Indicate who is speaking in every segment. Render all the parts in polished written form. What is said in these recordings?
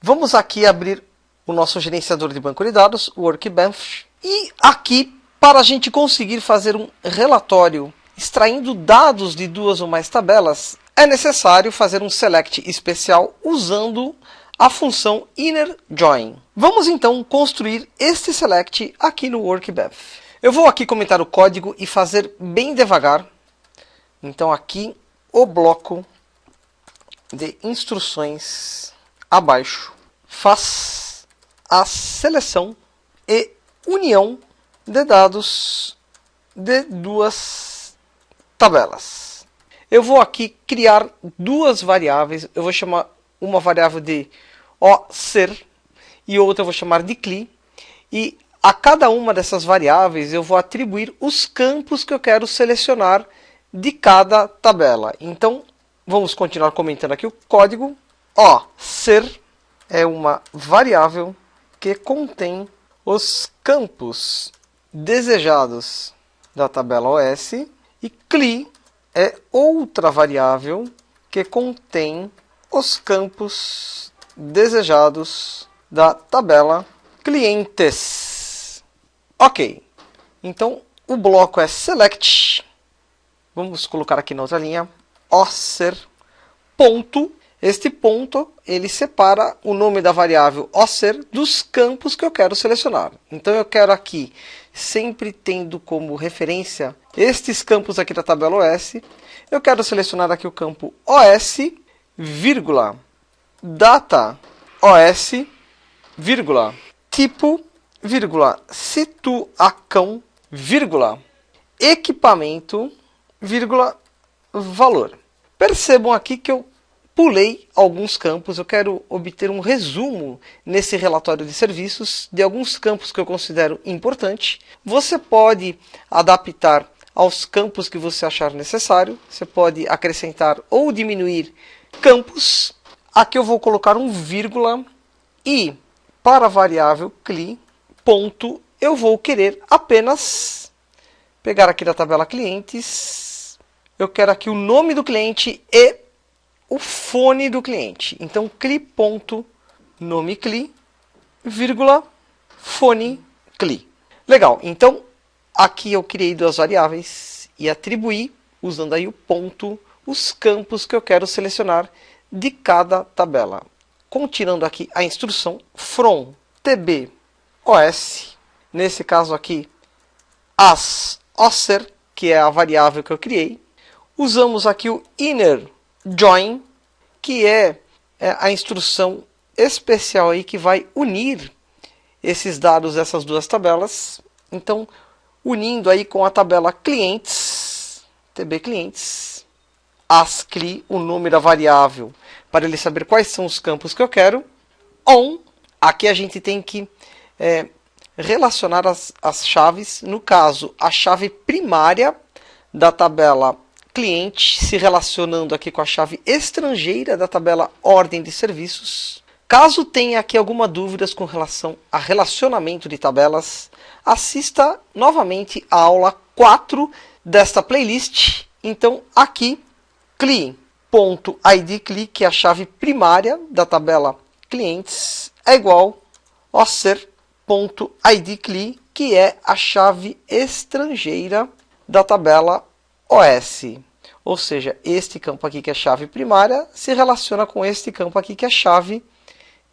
Speaker 1: Vamos aqui abrir o nosso gerenciador de banco de dados, o Workbench. E aqui, para a gente conseguir fazer um relatório extraindo dados de duas ou mais tabelas, é necessário fazer um select especial usando a função innerJoin. Vamos então construir este select aqui no Workbench. Eu vou aqui comentar o código e fazer bem devagar. Então aqui o bloco de instruções abaixo faz a seleção e união de dados de duas tabelas. Eu vou aqui criar duas variáveis. Eu vou chamar uma variável de OSER e outra eu vou chamar de CLI. E a cada uma dessas variáveis eu vou atribuir os campos que eu quero selecionar de cada tabela. Então, vamos continuar comentando aqui o código. OSER é uma variável que contém os campos desejados da tabela OS. E CLI é outra variável que contém os campos desejados da tabela clientes. Ok, então o bloco é select. Vamos colocar aqui na outra linha, OSER, ponto. Este ponto, ele separa o nome da variável OSER dos campos que eu quero selecionar. Então eu quero aqui, sempre tendo como referência estes campos aqui da tabela OS, eu quero selecionar aqui o campo OS, vírgula, data OS, vírgula, tipo, vírgula, situação, vírgula, equipamento, vírgula, valor. Percebam aqui que eu pulei alguns campos. Eu quero obter um resumo nesse relatório de serviços de alguns campos que eu considero importante. Você pode adaptar aos campos que você achar necessário. Você pode acrescentar ou diminuir campos. Aqui eu vou colocar um vírgula e para a variável CLI, ponto, eu vou querer apenas pegar aqui da tabela clientes. Eu quero aqui o nome do cliente e o fone do cliente. Então, CLI.nome CLI, vírgula, fone CLI. Legal. Então, aqui eu criei duas variáveis e atribuí, usando aí o ponto, os campos que eu quero selecionar de cada tabela. Continuando aqui a instrução from tbOS, nesse caso aqui, as OSER, que é a variável que eu criei. Usamos aqui o innerJoin, que é a instrução especial aí que vai unir esses dados dessas duas tabelas. Então, unindo aí com a tabela clientes, tbClientes, asCLI, o nome da variável, para ele saber quais são os campos que eu quero. On, aqui a gente tem que relacionar as chaves. No caso, a chave primária da tabela cliente se relacionando aqui com a chave estrangeira da tabela ordem de serviços. Caso tenha aqui alguma dúvida com relação a relacionamento de tabelas, assista novamente a aula 4 desta playlist. Então, aqui, CLI.idCLI, que é a chave primária da tabela clientes, é igual a OSER.idCLI, que é a chave estrangeira da tabela OS. Ou seja, este campo aqui que é chave primária se relaciona com este campo aqui que é chave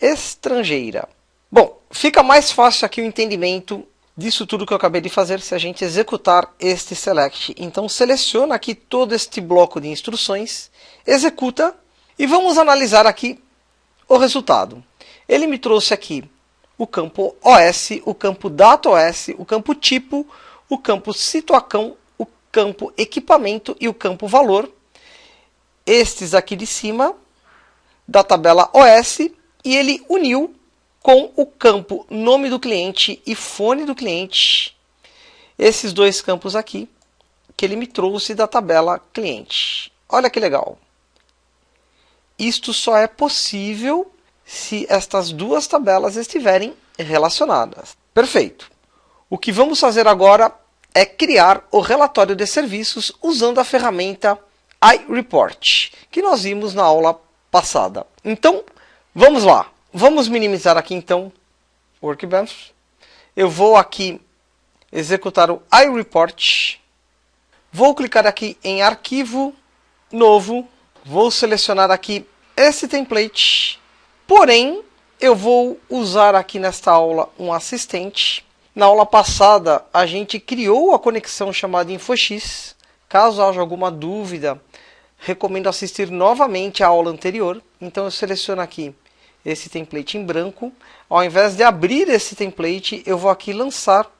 Speaker 1: estrangeira. Bom, fica mais fácil aqui o entendimento disso tudo que eu acabei de fazer se a gente executar este select. Então seleciona aqui todo este bloco de instruções, executa e vamos analisar aqui o resultado. Ele me trouxe aqui o campo OS, o campo data OS, o campo tipo, o campo situação, o campo equipamento e o campo valor. Estes aqui de cima da tabela OS, e ele uniu com o campo nome do cliente e fone do cliente, esses dois campos aqui, que ele me trouxe da tabela cliente. Olha que legal. Isto só é possível se estas duas tabelas estiverem relacionadas. Perfeito. O que vamos fazer agora é criar o relatório de serviços usando a ferramenta iReport, que nós vimos na aula passada. Então, vamos lá. Vamos minimizar aqui então o Workbench. Eu vou aqui executar o iReport. Vou clicar aqui em arquivo novo. Vou selecionar aqui esse template. Porém, eu vou usar aqui nesta aula um assistente. Na aula passada, a gente criou a conexão chamada InfoX. Caso haja alguma dúvida, recomendo assistir novamente a aula anterior. Então eu seleciono aqui esse template em branco. Ao invés de abrir esse template, eu vou aqui lançar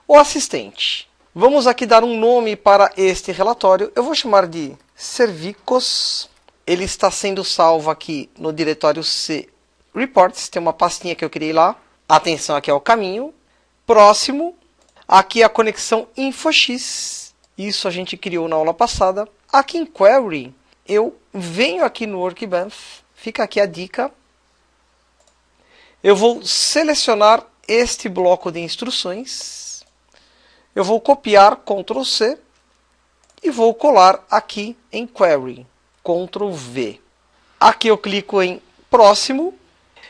Speaker 1: o assistente. Vamos aqui dar um nome para este relatório. Eu vou chamar de Servicos. Ele está sendo salvo aqui no diretório C Reports. Tem uma pastinha que eu criei lá. Atenção aqui ao caminho. Próximo. Aqui a conexão InfoX. Isso a gente criou na aula passada. Aqui em Query, eu venho aqui no Workbench. Fica aqui a dica. Eu vou selecionar este bloco de instruções. Eu vou copiar Ctrl C e vou colar aqui em Query, Ctrl V. Aqui eu clico em Próximo.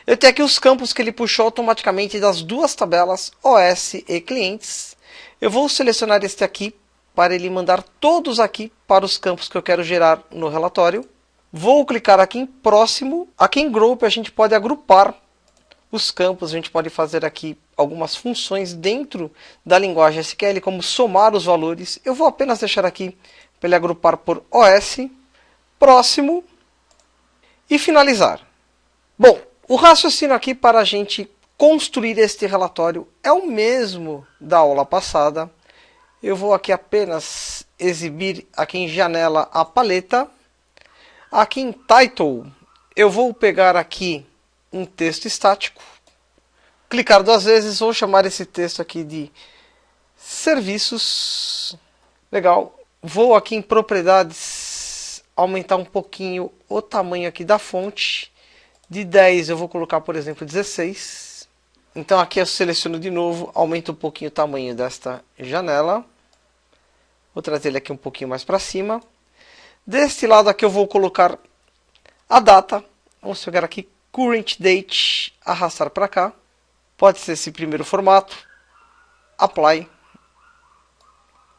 Speaker 1: Eu tenho aqui os campos que ele puxou automaticamente das duas tabelas OS e Clientes. Eu vou selecionar este aqui para ele mandar todos aqui para os campos que eu quero gerar no relatório. Vou clicar aqui em Próximo. Aqui em Group a gente pode agrupar os campos, a gente pode fazer aqui algumas funções dentro da linguagem SQL, como somar os valores. Eu vou apenas deixar aqui para ele agrupar por OS, próximo e finalizar. Bom, o raciocínio aqui para a gente construir este relatório é o mesmo da aula passada. Eu vou aqui apenas exibir aqui em janela a paleta. Aqui em Title, eu vou pegar aqui um texto estático, clicar duas vezes, vou chamar esse texto aqui de serviços. Legal. Vou aqui em propriedades, aumentar um pouquinho o tamanho aqui da fonte. De 10 eu vou colocar, por exemplo, 16. Então aqui eu seleciono de novo, aumento um pouquinho o tamanho desta janela. Vou trazer ele aqui um pouquinho mais para cima. Deste lado aqui eu vou colocar a data. Vamos pegar aqui Current Date, arrastar para cá. Pode ser esse primeiro formato. Apply.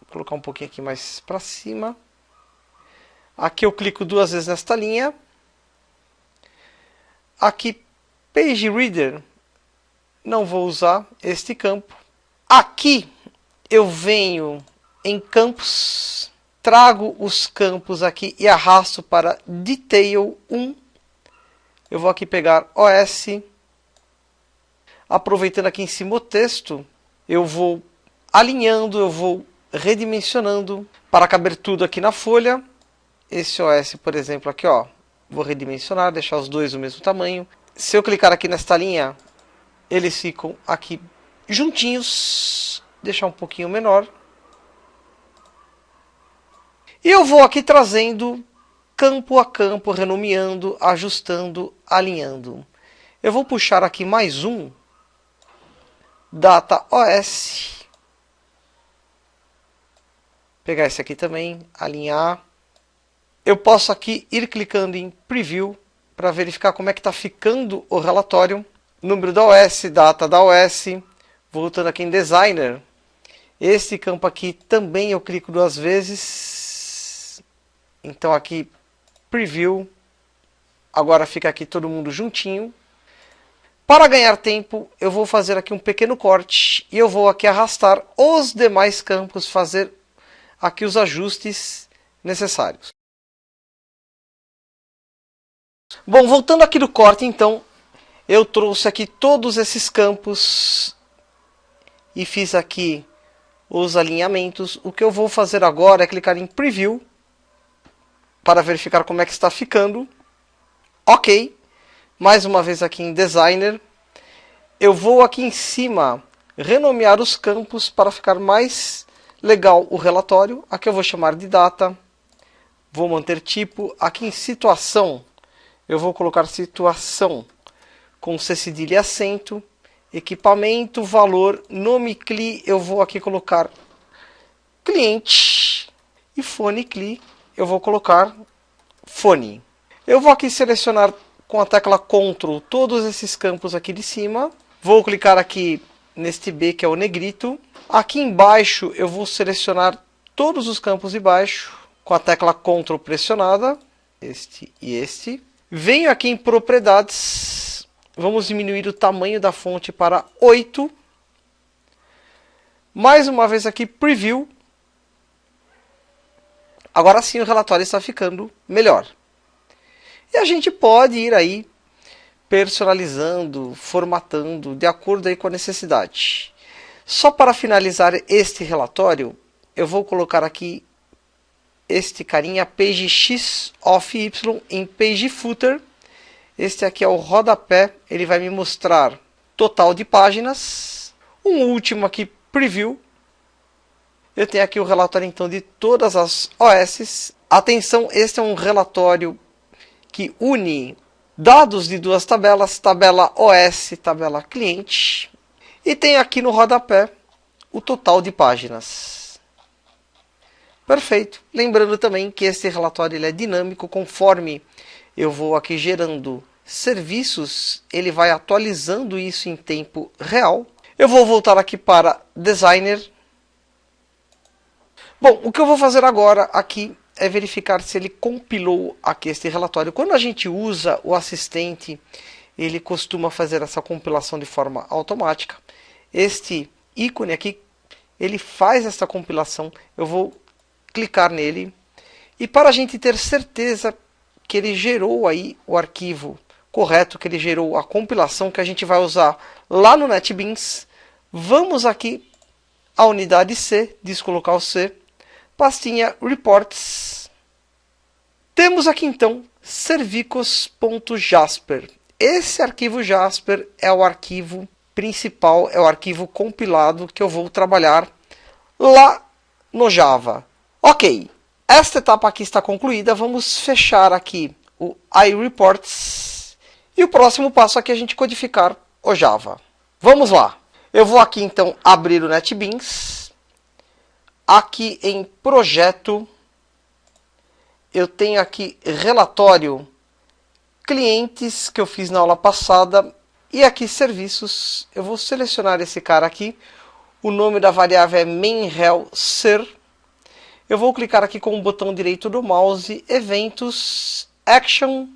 Speaker 1: Vou colocar um pouquinho aqui mais para cima. Aqui eu clico duas vezes nesta linha. Aqui, Page Reader. Não vou usar este campo. Aqui eu venho em campos. Trago os campos aqui e arrasto para Detail 1. Eu vou aqui pegar OS, aproveitando aqui em cima o texto, eu vou alinhando, eu vou redimensionando para caber tudo aqui na folha. Esse OS, por exemplo, aqui, ó, vou redimensionar, deixar os dois do mesmo tamanho. Se eu clicar aqui nesta linha, eles ficam aqui juntinhos, deixar um pouquinho menor. E eu vou aqui trazendo campo a campo, renomeando, ajustando, alinhando. Eu vou puxar aqui mais um, Data OS. Pegar esse aqui também, alinhar. Eu posso aqui ir clicando em Preview para verificar como é que está ficando o relatório. Número da OS, data da OS. Voltando aqui em Designer. Esse campo aqui também eu clico duas vezes. Então aqui Preview, agora fica aqui todo mundo juntinho. Para ganhar tempo, eu vou fazer aqui um pequeno corte e eu vou aqui arrastar os demais campos, fazer aqui os ajustes necessários. Bom, voltando aqui do corte, então, eu trouxe aqui todos esses campos e fiz aqui os alinhamentos. O que eu vou fazer agora é clicar em Preview para verificar como é que está ficando. Ok. Mais uma vez aqui em Designer. Eu vou aqui em cima renomear os campos para ficar mais legal o relatório. Aqui eu vou chamar de data. Vou manter tipo. Aqui em situação, eu vou colocar situação com C cedilha e acento. Equipamento, valor, nome CLI, eu vou aqui colocar cliente. E fone CLI, eu vou colocar fone. Eu vou aqui selecionar com a tecla Ctrl todos esses campos aqui de cima. Vou clicar aqui neste B, que é o negrito. Aqui embaixo eu vou selecionar todos os campos de baixo com a tecla Ctrl pressionada, este e este. Venho aqui em propriedades, vamos diminuir o tamanho da fonte para 8. Mais uma vez aqui, Preview. Agora sim o relatório está ficando melhor. E a gente pode ir aí personalizando, formatando, de acordo aí com a necessidade. Só para finalizar este relatório, eu vou colocar aqui este carinha PageX of Y em Page Footer. Este aqui é o rodapé, ele vai me mostrar total de páginas. Um último aqui, Preview. Eu tenho aqui o relatório então de todas as OS. Atenção, este é um relatório que une dados de duas tabelas, tabela OS, tabela cliente. E tem aqui no rodapé o total de páginas. Perfeito. Lembrando também que esse relatório ele é dinâmico, conforme eu vou aqui gerando serviços, ele vai atualizando isso em tempo real. Eu vou voltar aqui para Designer. Bom, o que eu vou fazer agora aqui é verificar se ele compilou aqui este relatório. Quando a gente usa o assistente, ele costuma fazer essa compilação de forma automática. Este ícone aqui, ele faz essa compilação. Eu vou clicar nele. E para a gente ter certeza que ele gerou aí o arquivo correto, que ele gerou a compilação que a gente vai usar lá no NetBeans, vamos aqui à unidade C, descolocar o C, pastinha Reports. Temos aqui então servicos.jasper. Esse arquivo Jasper é o arquivo principal, é o arquivo compilado que eu vou trabalhar lá no Java. Ok, esta etapa aqui está concluída. Vamos fechar aqui o iReports. E o próximo passo aqui é a gente codificar o Java. Vamos lá. Eu vou aqui então abrir o NetBeans. Aqui em projeto, eu tenho aqui relatório clientes que eu fiz na aula passada. E aqui serviços, eu vou selecionar esse cara aqui. O nome da variável é main_rel_ser. Eu vou clicar aqui com o botão direito do mouse, eventos, action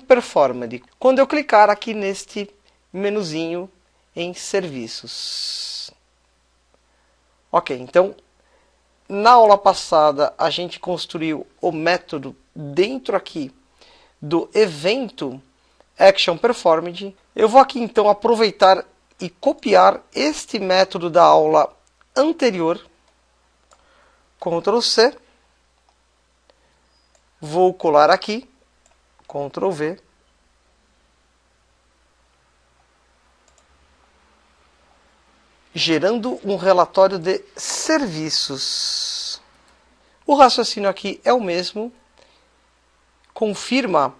Speaker 1: performed. Quando eu clicar aqui neste menuzinho em serviços. Ok, então, na aula passada a gente construiu o método dentro aqui do evento action performed. Eu vou aqui então aproveitar e copiar este método da aula anterior. Ctrl C. Vou colar aqui. Ctrl V. Gerando um relatório de serviços. O raciocínio aqui é o mesmo. Confirma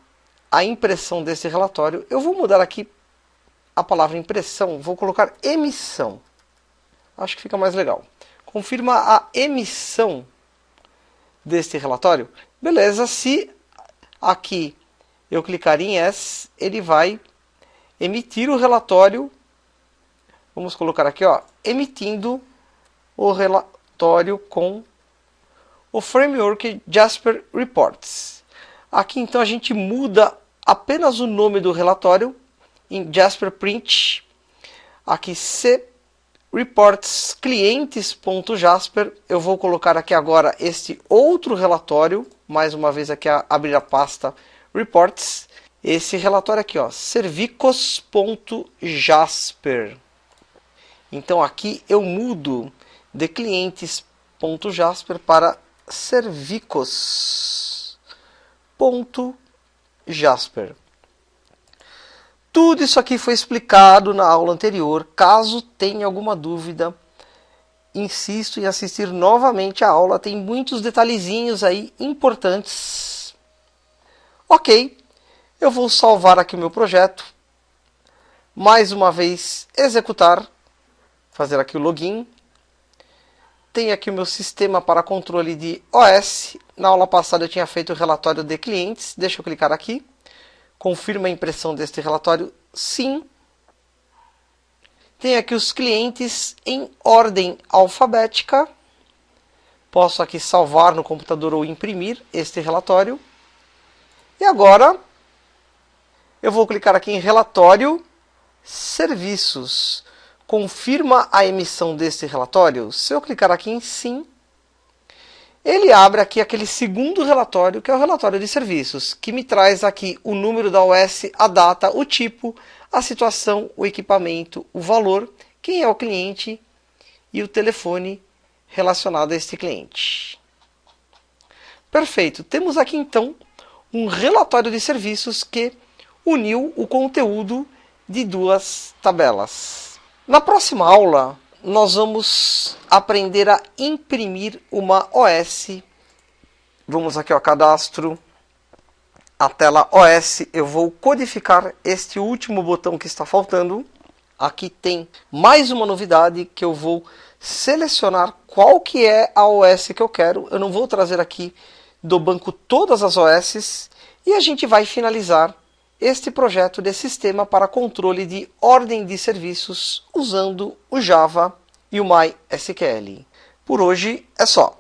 Speaker 1: a impressão desse relatório. Eu vou mudar aqui a palavra impressão. Vou colocar emissão. Acho que fica mais legal. Confirma a emissão deste relatório. Beleza, se aqui eu clicar em Yes, ele vai emitir o relatório. Vamos colocar aqui, ó, emitindo o relatório com o framework Jasper Reports. Aqui então a gente muda apenas o nome do relatório em Jasper Print. Aqui C Reports clientes.jasper. Eu vou colocar aqui agora este outro relatório. Mais uma vez aqui abrir a pasta Reports. Esse relatório aqui, ó, servicos.jasper. Então aqui eu mudo de clientes.jasper para servicos.jasper. Tudo isso aqui foi explicado na aula anterior. Caso tenha alguma dúvida, insisto em assistir novamente a aula. Tem muitos detalhezinhos aí importantes. Ok, eu vou salvar aqui o meu projeto. Mais uma vez, executar. Fazer aqui o login. Tem aqui o meu sistema para controle de OS. Na aula passada eu tinha feito o relatório de clientes. Deixa eu clicar aqui. Confirma a impressão deste relatório? Sim. Tem aqui os clientes em ordem alfabética. Posso aqui salvar no computador ou imprimir este relatório. E agora eu vou clicar aqui em relatório, serviços. Confirma a emissão deste relatório? Se eu clicar aqui em sim, ele abre aqui aquele segundo relatório, que é o relatório de serviços, que me traz aqui o número da OS, a data, o tipo, a situação, o equipamento, o valor, quem é o cliente e o telefone relacionado a este cliente. Perfeito. Temos aqui então um relatório de serviços que uniu o conteúdo de duas tabelas. Na próxima aula, nós vamos aprender a imprimir uma OS. Vamos aqui ao cadastro, a tela OS. Eu vou codificar este último botão que está faltando. Aqui tem mais uma novidade que eu vou selecionar qual que é a OS que eu quero. Eu não vou trazer aqui do banco todas as OS. E a gente vai finalizar este projeto de sistema para controle de ordem de serviços usando o Java e o MySQL. Por hoje é só.